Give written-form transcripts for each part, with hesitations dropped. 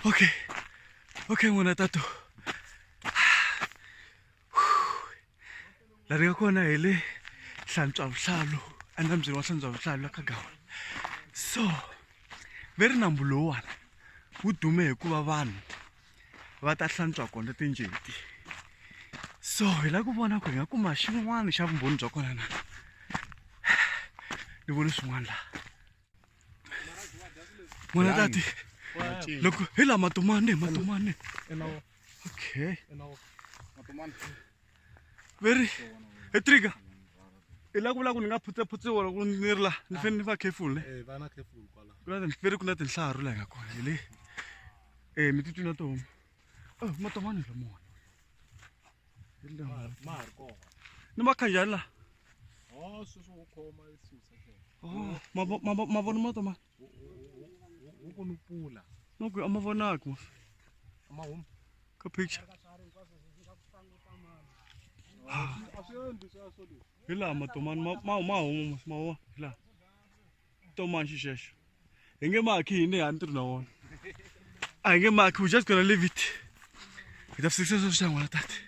Okay. Okay, ngwana tato. La ringa kona hele hlantswa vuhlalu andambyeni wa hlantswa vuhlalu ka Gaul. So, very nambu lowani wu dume hikuva vanhu va ta hlantswa kona tinjeti. So, hi la ku vona ku hi nga kuma xin'wana xa vumbhoni bya kona na. Ni vone swin'wana la. N'wana tati. Loko hi la matomani. Okay. Very etriga. Ila ku vula ku ni nga phutsiwa loko ni ri la ni fanele ni va careful ne. Va na careful kwala. Ku na very ku na tinhlaru la nga kona hi le. Mi titwi na tomu. Matomani la mona. Ma ha ri kona. Ni ma khanjani la. Sweswo u khoma isusa Oh, ma vona matomani. u kona pula. No ku ama vonaka mos. Amahuma. Ka picture. Hila matomani ma huma ma wa hila. Tomani xixexo. Hi nge maki ni hanti na wona. A hi nge maki, we just gonna leave it. Hi ta fikisa sweswo swa n'wana tati.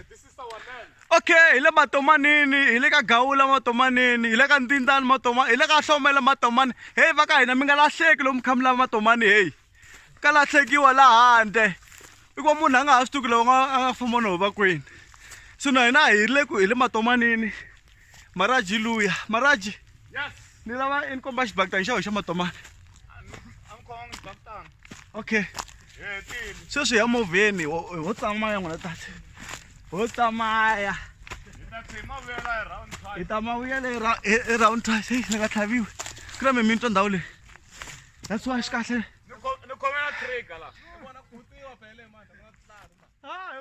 This is our land. Okay, hi le matomanini, hi le ka Gawula matomanini, hi le ka Ntindani matomani, hi le ka Hlomela matomani. Hey va ka hina mi nga lahleki lomu khamila matomani hey. Ka lahlekiwa la handle. I ku munhu a nga ha swi tivi loko a nga famba no va kwini. So na hina hi le matomanini. Maraji luya, Maraji. Yes. Ni lava ni komba xibakitani xa xa matomani. I'm calling Baktan. Okay. Yeah, team. Sweswi ya movheni, ho tsamaya n'wana tati. Ho tsamaya. That's him over there around time. Hi ta ma vuyela round twice. Hey, ni nga tlhaviwi. Ku na mimitwa ndhawu leyi. That's why swi kahle. Ni khomela trigger la. Ni vona ku tiwa phele manje, ni nga tsari. Ah, hi